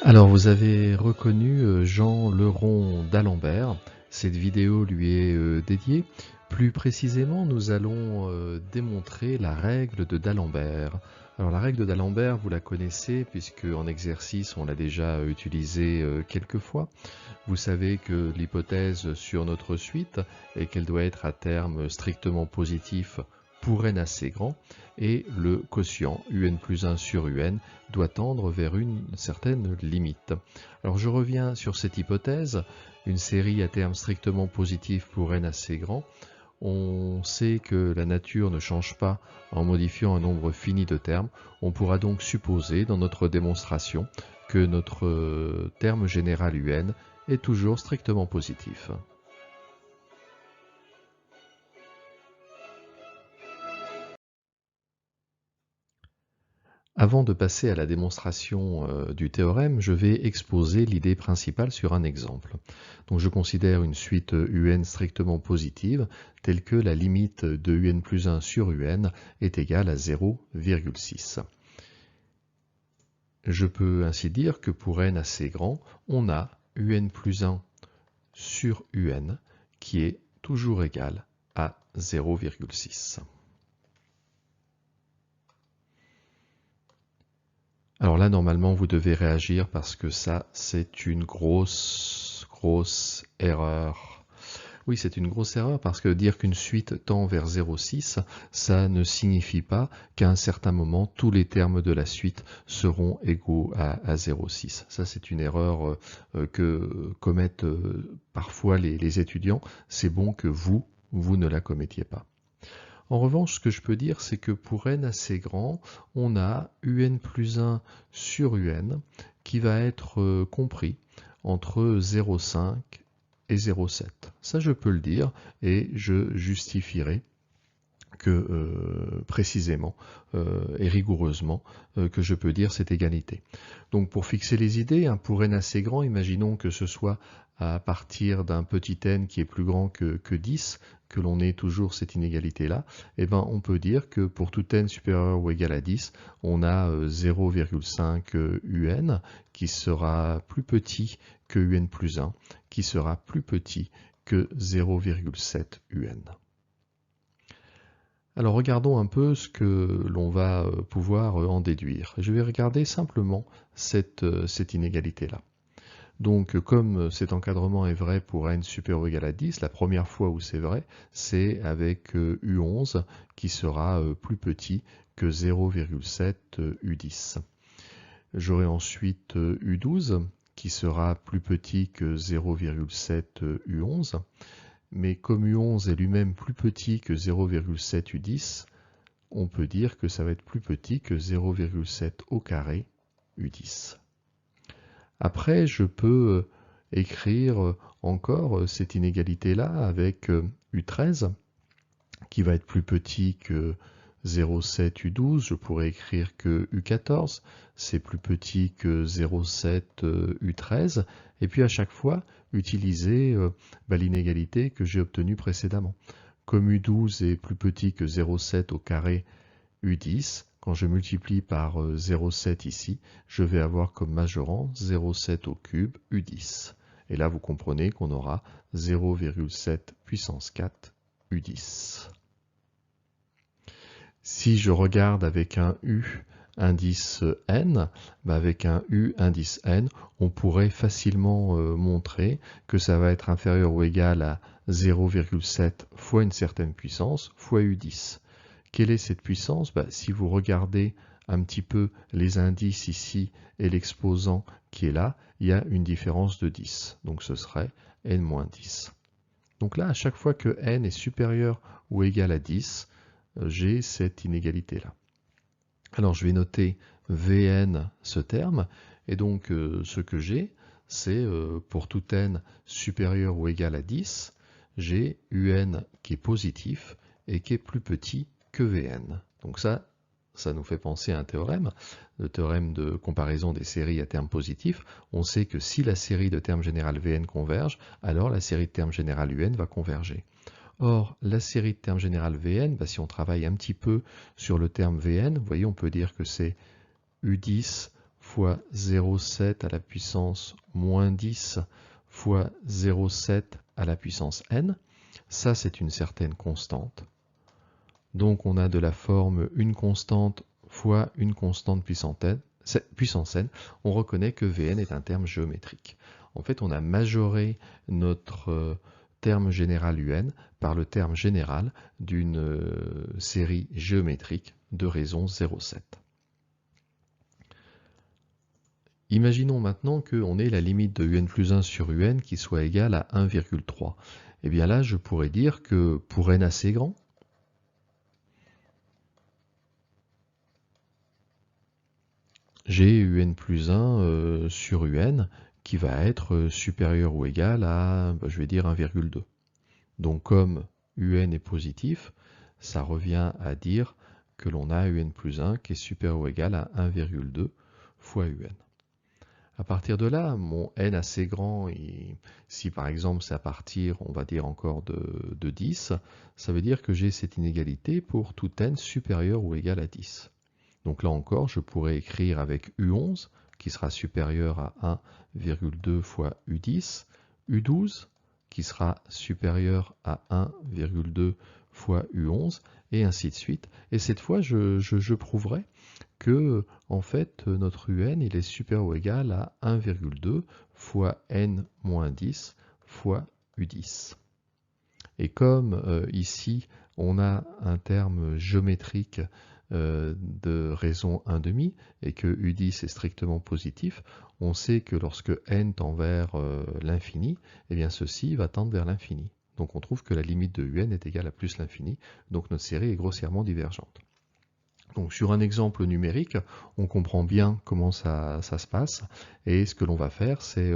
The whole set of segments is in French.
Alors vous avez reconnu Jean Leron d'Alembert, cette vidéo lui est dédiée. Plus précisément, nous allons démontrer la règle de d'Alembert. Alors la règle de d'Alembert, vous la connaissez puisque en exercice on l'a déjà utilisée quelques fois. Vous savez que l'hypothèse sur notre suite est qu'elle doit être à terme strictement positif pour n assez grand, et le quotient un plus 1 sur un doit tendre vers une certaine limite. Alors je reviens sur cette hypothèse, une série à terme strictement positif pour n assez grand. On sait que la nature ne change pas en modifiant un nombre fini de termes. On pourra donc supposer dans notre démonstration que notre terme général un est toujours strictement positif. Avant de passer à la démonstration du théorème, je vais exposer l'idée principale sur un exemple. Donc je considère une suite un strictement positive telle que la limite de un plus 1 sur un est égale à 0,6. Je peux ainsi dire que pour n assez grand, on a un plus 1 sur un qui est toujours égal à 0,6. Alors là, normalement, vous devez réagir parce que ça, c'est une grosse erreur. Oui, c'est une grosse erreur parce que dire qu'une suite tend vers 0,6, ça ne signifie pas qu'à un certain moment, tous les termes de la suite seront égaux à 0,6. Ça, c'est une erreur que commettent parfois les étudiants. C'est bon que vous ne la commettiez pas. En revanche, ce que je peux dire, c'est que pour n assez grand, on a un plus 1 sur un qui va être compris entre 0,5 et 0,7. Ça, je peux le dire et je justifierai que précisément et rigoureusement que je peux dire cette égalité. Donc pour fixer les idées, pour n assez grand, imaginons que ce soit à partir d'un petit n qui est plus grand que 10, que l'on ait toujours cette inégalité-là, et ben on peut dire que pour tout n supérieur ou égal à 10, on a 0,5 un qui sera plus petit que un plus 1, qui sera plus petit que 0,7 un. Alors regardons un peu ce que l'on va pouvoir en déduire. Je vais regarder simplement cette inégalité-là. Donc comme cet encadrement est vrai pour n supérieur ou égal à 10, la première fois où c'est vrai, c'est avec U11 qui sera plus petit que 0,7 U10. J'aurai ensuite U12 qui sera plus petit que 0,7 U11. Mais comme U11 est lui-même plus petit que 0,7 U10, on peut dire que ça va être plus petit que 0,7 au carré U10. Après, je peux écrire encore cette inégalité-là avec U13, qui va être plus petit que 0,7 U12. Je pourrais écrire que U14, c'est plus petit que 0,7 U13. Et puis à chaque fois, utiliser l'inégalité que j'ai obtenue précédemment. Comme U12 est plus petit que 0,7 au carré U10, quand je multiplie par 0,7 ici, je vais avoir comme majorant 0,7 au cube U10. Et là, vous comprenez qu'on aura 0,7 puissance 4 U10. Si je regarde avec un U indice n, avec un U indice n, on pourrait facilement montrer que ça va être inférieur ou égal à 0,7 fois une certaine puissance fois U10. Quelle est cette puissance? Si vous regardez un petit peu les indices ici et l'exposant qui est là, il y a une différence de 10. Donc ce serait n-10. Donc là, à chaque fois que n est supérieur ou égal à 10, j'ai cette inégalité-là. Alors je vais noter Vn ce terme, et donc ce que j'ai, c'est pour tout n supérieur ou égal à 10, j'ai Un qui est positif et qui est plus petit que Vn. Donc ça nous fait penser à un théorème, le théorème de comparaison des séries à termes positifs. On sait que si la série de termes général Vn converge, alors la série de termes général Un va converger. Or, la série de termes général Vn, si on travaille un petit peu sur le terme Vn, vous voyez, on peut dire que c'est U10 fois 0,7 à la puissance moins 10 fois 0,7 à la puissance n. Ça, c'est une certaine constante. Donc, on a de la forme une constante fois une constante puissance n. On reconnaît que Vn est un terme géométrique. En fait, on a majoré notre terme général un par le terme général d'une série géométrique de raison 0,7. Imaginons maintenant qu'on ait la limite de un plus 1 sur un qui soit égale à 1,3. Et bien là, je pourrais dire que pour n assez grand, j'ai un plus 1 sur un qui va être supérieur ou égal à, je vais dire, 1,2. Donc comme un est positif, ça revient à dire que l'on a un plus 1 qui est supérieur ou égal à 1,2 fois un. À partir de là, mon n assez grand, si par exemple c'est à partir, on va dire encore de 10, ça veut dire que j'ai cette inégalité pour tout n supérieur ou égal à 10. Donc là encore, je pourrais écrire avec U11, qui sera supérieur à 1,2 fois U10, U12, qui sera supérieur à 1,2 fois U11, et ainsi de suite. Et cette fois, je prouverai que en fait notre un il est supérieur ou égal à 1,2 fois n-10 fois u10. Et comme ici on a un terme géométrique de raison 1,5 et que u10 est strictement positif, on sait que lorsque n tend vers l'infini, eh bien ceci va tendre vers l'infini. Donc on trouve que la limite de un est égale à plus l'infini, donc notre série est grossièrement divergente. Donc sur un exemple numérique, on comprend bien comment ça se passe, et ce que l'on va faire, c'est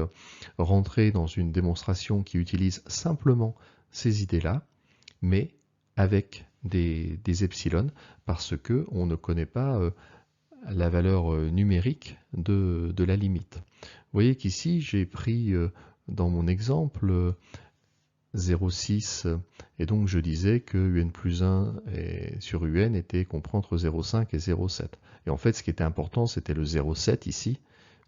rentrer dans une démonstration qui utilise simplement ces idées-là, mais avec des epsilon, parce qu'on ne connaît pas la valeur numérique de la limite. Vous voyez qu'ici, j'ai pris dans mon exemple 0,6 et donc je disais que un plus 1 sur un était compris entre 0,5 et 0,7. Et en fait, ce qui était important, c'était le 0,7 ici,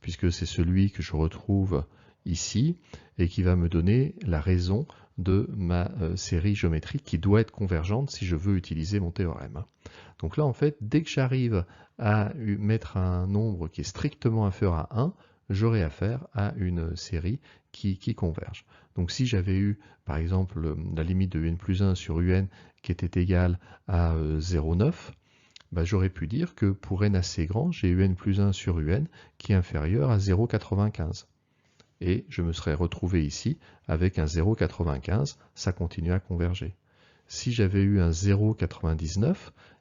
puisque c'est celui que je retrouve ici et qui va me donner la raison de ma série géométrique qui doit être convergente si je veux utiliser mon théorème. Donc là, en fait, dès que j'arrive à mettre un nombre qui est strictement inférieur à 1, j'aurai affaire à une série qui converge. Donc si j'avais eu, par exemple, la limite de un plus 1 sur un qui était égale à 0,9, j'aurais pu dire que pour n assez grand, j'ai un plus 1 sur un qui est inférieur à 0,95. Et je me serais retrouvé ici avec un 0,95, ça continue à converger. Si j'avais eu un 0,99,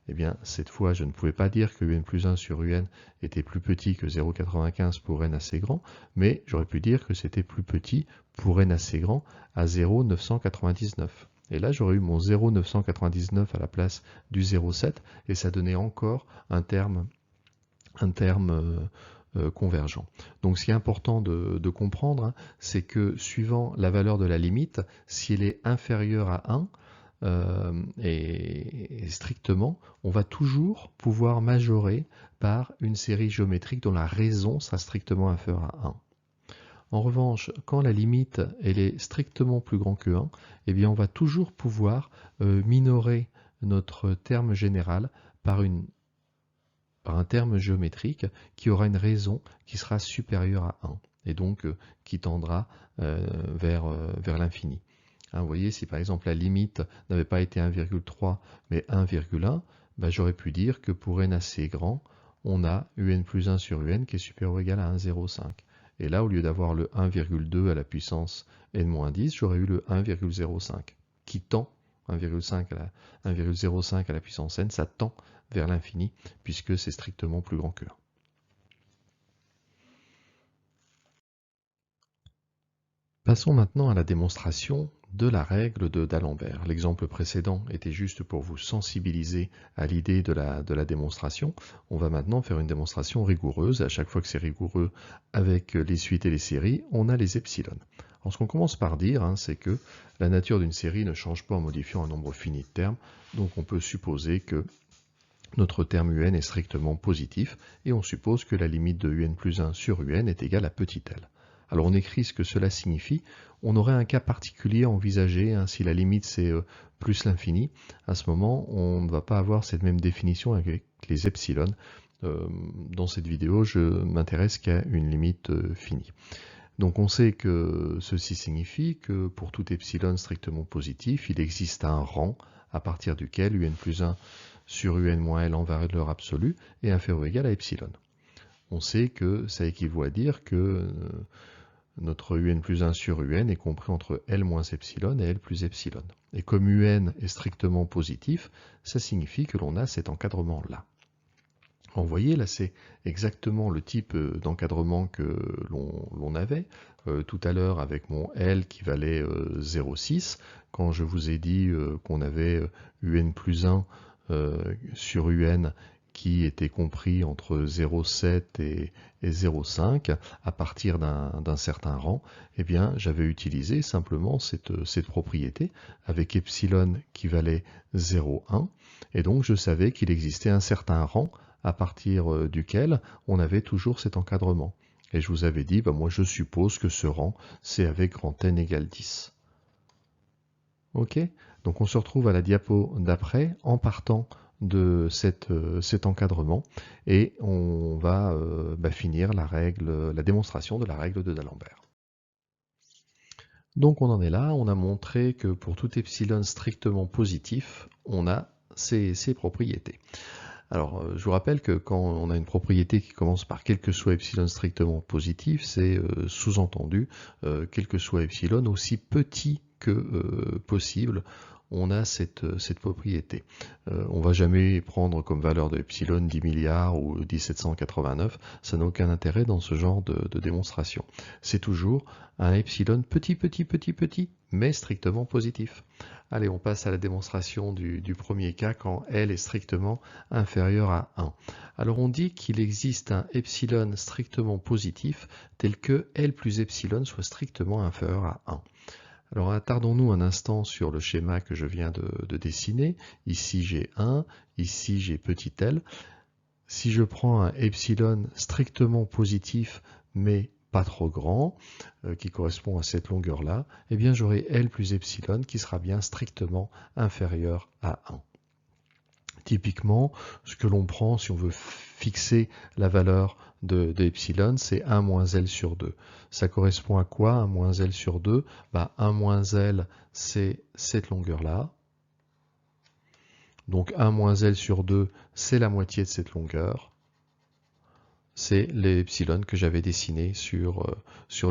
eh bien, cette fois, je ne pouvais pas dire que un plus 1 sur un était plus petit que 0,95 pour n assez grand, mais j'aurais pu dire que c'était plus petit pour n assez grand à 0,999. Et là, j'aurais eu mon 0,999 à la place du 0,7, et ça donnait encore un terme convergent. Donc ce qui est important de comprendre, c'est que suivant la valeur de la limite, si elle est inférieure à 1, et strictement, on va toujours pouvoir majorer par une série géométrique dont la raison sera strictement inférieure à 1. En revanche, quand la limite elle est strictement plus grand que 1, eh bien on va toujours pouvoir minorer notre terme général par un terme géométrique qui aura une raison qui sera supérieure à 1 et donc qui tendra vers l'infini. Vous voyez, si par exemple la limite n'avait pas été 1,3 mais 1,1, j'aurais pu dire que pour n assez grand, on a un plus 1 sur un qui est supérieur ou égal à 1,05. Et là, au lieu d'avoir le 1,2 à la puissance n-10, j'aurais eu le 1,05 qui tend 1,05 à la puissance n, ça tend vers l'infini puisque c'est strictement plus grand que 1. Passons maintenant à la démonstration de la règle d'Alembert. L'exemple précédent était juste pour vous sensibiliser à l'idée de la démonstration. On va maintenant faire une démonstration rigoureuse. À chaque fois que c'est rigoureux avec les suites et les séries, on a les epsilon. Alors ce qu'on commence par dire, c'est que la nature d'une série ne change pas en modifiant un nombre fini de termes. Donc on peut supposer que notre terme un est strictement positif et on suppose que la limite de un plus 1 sur un est égale à petit l. Alors on écrit ce que cela signifie. On aurait un cas particulier à envisager, hein, si la limite c'est plus l'infini. À ce moment, on ne va pas avoir cette même définition avec les epsilon. Dans cette vidéo, je m'intéresse qu'à une limite finie. Donc on sait que ceci signifie que pour tout epsilon strictement positif, il existe un rang à partir duquel un plus 1 sur un moins l en valeur absolue est inférieur ou égal à epsilon. On sait que ça équivaut à dire que notre un plus 1 sur un est compris entre l moins epsilon et l plus epsilon. Et comme un est strictement positif, ça signifie que l'on a cet encadrement-là. Vous voyez, là c'est exactement le type d'encadrement que l'on avait tout à l'heure avec mon L qui valait 0,6. Quand je vous ai dit qu'on avait un plus 1 sur un qui était compris entre 0,7 et 0,5 à partir d'un certain rang, eh bien j'avais utilisé simplement cette propriété avec epsilon qui valait 0,1 et donc je savais qu'il existait un certain rang à partir duquel on avait toujours cet encadrement. Et je vous avais dit, moi je suppose que ce rang, c'est avec grand N égale 10. Ok? Donc on se retrouve à la diapo d'après en partant de cet encadrement et on va finir la démonstration de la règle de D'Alembert. Donc on en est là, on a montré que pour tout epsilon strictement positif, on a ces propriétés. Alors, je vous rappelle que quand on a une propriété qui commence par quel que soit epsilon strictement positif, c'est sous-entendu, quel que soit epsilon, aussi petit que possible, on a cette propriété. On ne va jamais prendre comme valeur de epsilon 10 milliards ou 1789, ça n'a aucun intérêt dans ce genre de démonstration. C'est toujours un epsilon petit, mais strictement positif. Allez, on passe à la démonstration du premier cas quand L est strictement inférieur à 1. Alors on dit qu'il existe un epsilon strictement positif tel que L plus epsilon soit strictement inférieur à 1. Alors attardons-nous un instant sur le schéma que je viens de dessiner. Ici j'ai 1, ici j'ai petit l. Si je prends un epsilon strictement positif mais pas trop grand, qui correspond à cette longueur-là, eh bien j'aurai L plus epsilon qui sera bien strictement inférieur à 1. Typiquement, ce que l'on prend si on veut fixer la valeur de epsilon, c'est 1 moins L sur 2. Ça correspond à quoi 1 moins L sur 2 1 moins L, c'est cette longueur-là. Donc 1 moins L sur 2, c'est la moitié de cette longueur. C'est les epsilon que j'avais dessiné sur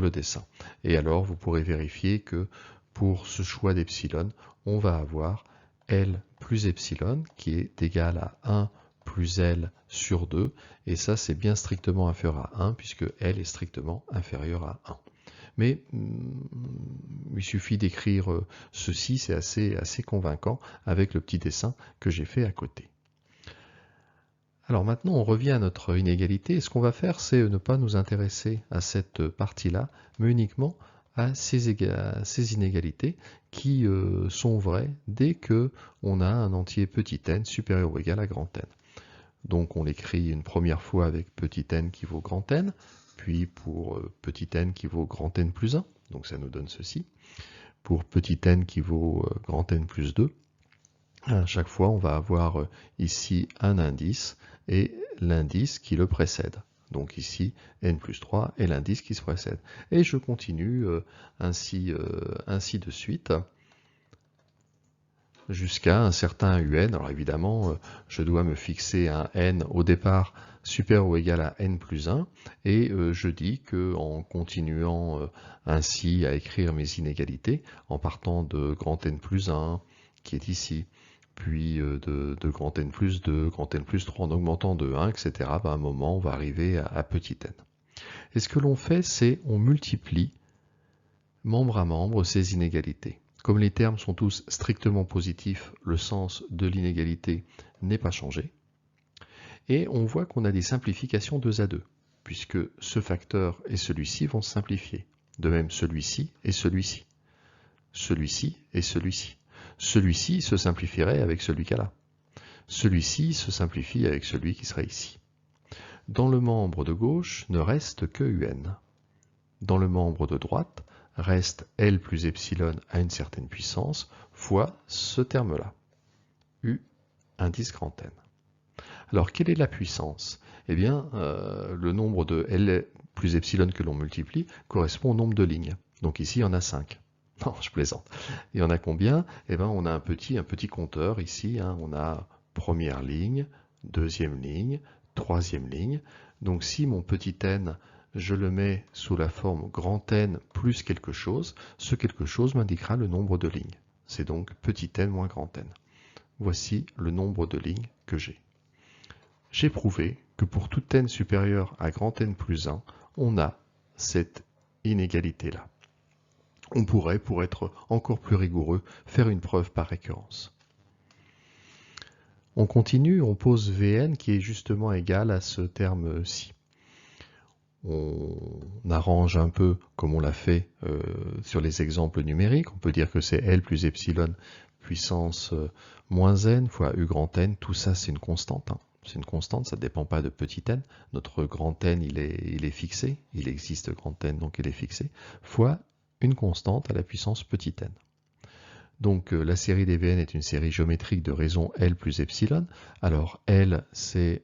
le dessin. Et alors, vous pourrez vérifier que pour ce choix d'epsilon, on va avoir L plus epsilon qui est égal à 1 plus L sur 2. Et ça, c'est bien strictement inférieur à 1 puisque L est strictement inférieur à 1. Mais il suffit d'écrire ceci, c'est assez convaincant avec le petit dessin que j'ai fait à côté. Alors maintenant, on revient à notre inégalité. Ce qu'on va faire, c'est ne pas nous intéresser à cette partie-là, mais uniquement à ces inégalités qui sont vraies dès qu'on a un entier petit n supérieur ou égal à grand N. Donc on l'écrit une première fois avec petit n qui vaut grand N, puis pour petit n qui vaut grand N plus 1, donc ça nous donne ceci. Pour petit n qui vaut grand N plus 2, à chaque fois on va avoir ici un indice et l'indice qui le précède. Donc ici, n plus 3 est l'indice qui se précède. Et je continue ainsi de suite jusqu'à un certain un. Alors évidemment, je dois me fixer un n au départ supérieur ou égal à n plus 1, et je dis qu'en continuant ainsi à écrire mes inégalités, en partant de grand N plus 1, qui est ici, puis de grand N plus 2, grand N plus 3, en augmentant de 1, etc., à un moment, on va arriver à petit n. Et ce que l'on fait, c'est on multiplie membre à membre ces inégalités. Comme les termes sont tous strictement positifs, le sens de l'inégalité n'est pas changé. Et on voit qu'on a des simplifications 2 à 2, puisque ce facteur et celui-ci vont se simplifier. De même, celui-ci et celui-ci. Celui-ci et celui-ci. Celui-ci se simplifierait avec celui-là. Celui-ci se simplifie avec celui qui serait ici. Dans le membre de gauche ne reste que un. Dans le membre de droite reste L plus epsilon à une certaine puissance fois ce terme-là, U indice grand N. Alors, quelle est la puissance? Eh bien, le nombre de L plus epsilon que l'on multiplie correspond au nombre de lignes. Donc ici, il y en a 5. Non, je plaisante. Il y en a combien? Eh bien, on a un petit compteur ici. Hein. On a première ligne, deuxième ligne, troisième ligne. Donc si mon petit n, je le mets sous la forme grand N plus quelque chose, ce quelque chose m'indiquera le nombre de lignes. C'est donc petit n moins grand N. Voici le nombre de lignes que j'ai. J'ai prouvé que pour tout n supérieur à grand N plus 1, on a cette inégalité-là. On pourrait, pour être encore plus rigoureux, faire une preuve par récurrence. On continue, on pose Vn qui est justement égal à ce terme-ci. On arrange un peu comme on l'a fait sur les exemples numériques. On peut dire que c'est L plus epsilon puissance moins n fois U grand N. Tout ça, c'est une constante. Hein. C'est une constante, ça ne dépend pas de petit n. Notre grand N, il est fixé. Il existe grand N, donc il est fixé. Fois une constante à la puissance petit n. Donc la série des Vn est une série géométrique de raison L plus epsilon. Alors L c'est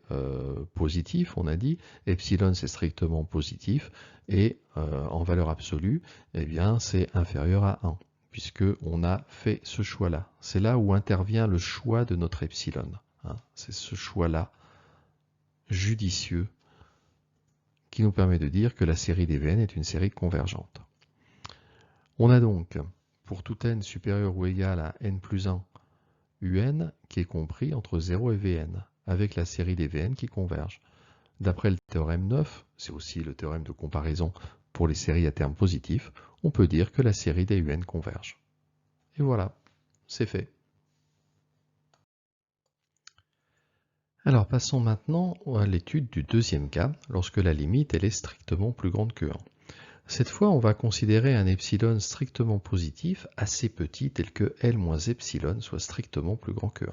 positif, on a dit, epsilon c'est strictement positif, et en valeur absolue, eh bien c'est inférieur à 1, puisque on a fait ce choix-là. C'est là où intervient le choix de notre epsilon. Hein. C'est ce choix-là judicieux qui nous permet de dire que la série des Vn est une série convergente. On a donc pour tout n supérieur ou égal à n plus 1, un qui est compris entre 0 et Vn, avec la série des Vn qui convergent. D'après le théorème 9, c'est aussi le théorème de comparaison pour les séries à termes positifs, on peut dire que la série des un converge. Et voilà, c'est fait. Alors passons maintenant à l'étude du deuxième cas, lorsque la limite elle est strictement plus grande que 1. Cette fois, on va considérer un epsilon strictement positif, assez petit, tel que L moins epsilon soit strictement plus grand que 1.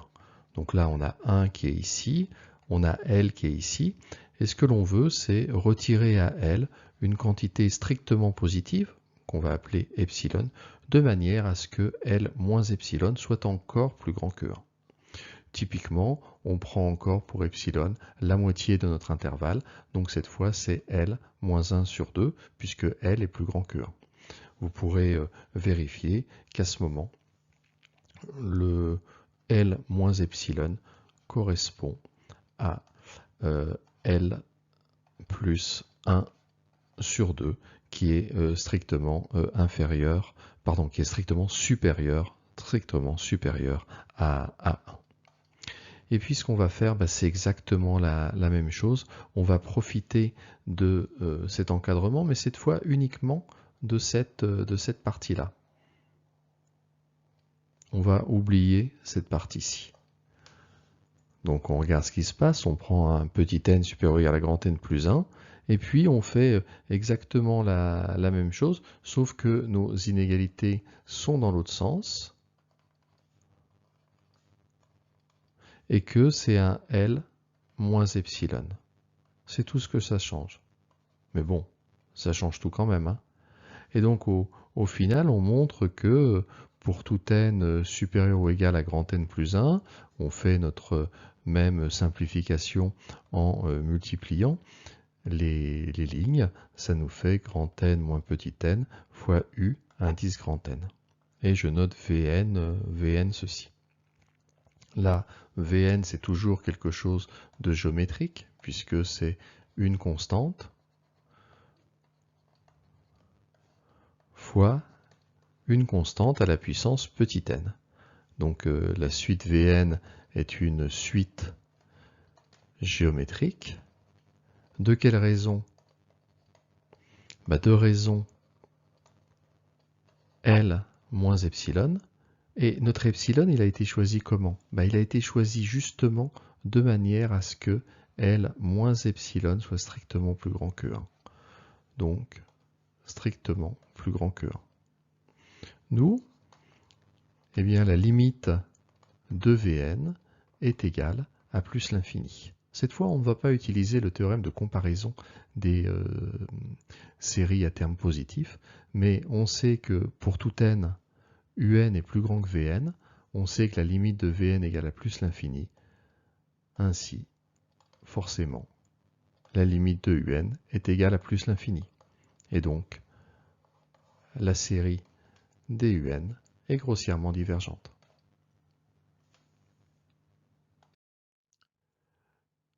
Donc là, on a 1 qui est ici, on a L qui est ici, et ce que l'on veut, c'est retirer à L une quantité strictement positive, qu'on va appeler epsilon, de manière à ce que L moins epsilon soit encore plus grand que 1. Typiquement, on prend encore pour epsilon la moitié de notre intervalle, donc cette fois c'est L moins 1 sur 2, puisque L est plus grand que 1. Vous pourrez vérifier qu'à ce moment, le L moins epsilon correspond à L plus 1 sur 2, qui est strictement supérieur à 1. Et puis ce qu'on va faire, c'est exactement la même chose. On va profiter de cet encadrement, mais cette fois uniquement de cette partie-là. On va oublier cette partie-ci. Donc on regarde ce qui se passe, on prend un petit n supérieur ou égal à grand N plus 1, et puis on fait exactement la même chose, sauf que nos inégalités sont dans l'autre sens, et que c'est un L moins epsilon. C'est tout ce que ça change. Mais bon, ça change tout quand même. Hein. Et donc au final, on montre que pour tout n supérieur ou égal à grand N plus 1, on fait notre même simplification en multipliant les lignes. Ça nous fait grand N moins petit n fois U indice grand N. Et je note Vn ceci. Là, Vn, c'est toujours quelque chose de géométrique, puisque c'est une constante fois une constante à la puissance petit n. Donc la suite Vn est une suite géométrique. De quelle raison? De raison L moins epsilon. Et notre epsilon, il a été choisi comment? Il a été choisi justement de manière à ce que L moins epsilon soit strictement plus grand que 1. Donc, strictement plus grand que 1. Nous, eh bien, la limite de Vn est égal à plus l'infini. Cette fois, on ne va pas utiliser le théorème de comparaison des séries à termes positifs, mais on sait que pour tout n, un est plus grand que vn, on sait que la limite de vn égale à plus l'infini. Ainsi, forcément, la limite de un est égale à plus l'infini. Et donc, la série des un est grossièrement divergente.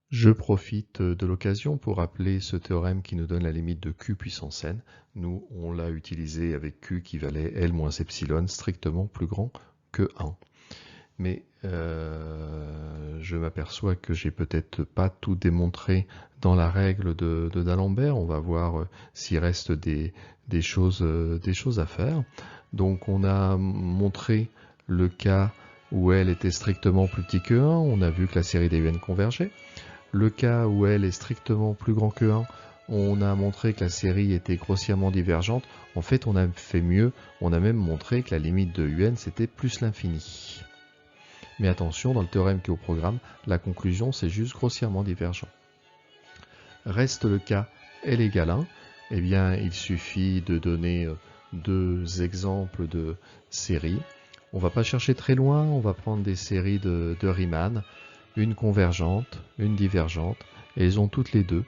Je profite de l'occasion pour rappeler ce théorème qui nous donne la limite de q puissance n. Nous, on l'a utilisé avec q qui valait L moins epsilon, strictement plus grand que 1. Mais je m'aperçois que j'ai peut-être pas tout démontré dans la règle de d'Alembert. On va voir s'il reste des choses à faire. Donc on a montré le cas où L était strictement plus petit que 1. On a vu que la série des UN convergeait. Le cas où L est strictement plus grand que 1, on a montré que la série était grossièrement divergente. En fait, on a fait mieux, on a même montré que la limite de un, c'était plus l'infini. Mais attention, dans le théorème qui est au programme, la conclusion, c'est juste grossièrement divergent. Reste le cas L égale 1. Eh bien, il suffit de donner deux exemples de séries. On ne va pas chercher très loin, on va prendre des séries de Riemann, une convergente, une divergente, et elles ont toutes les deux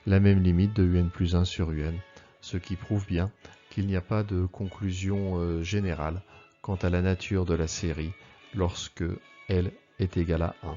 la même limite de un plus 1 sur un, ce qui prouve bien qu'il n'y a pas de conclusion générale quant à la nature de la série lorsque L est égal à 1.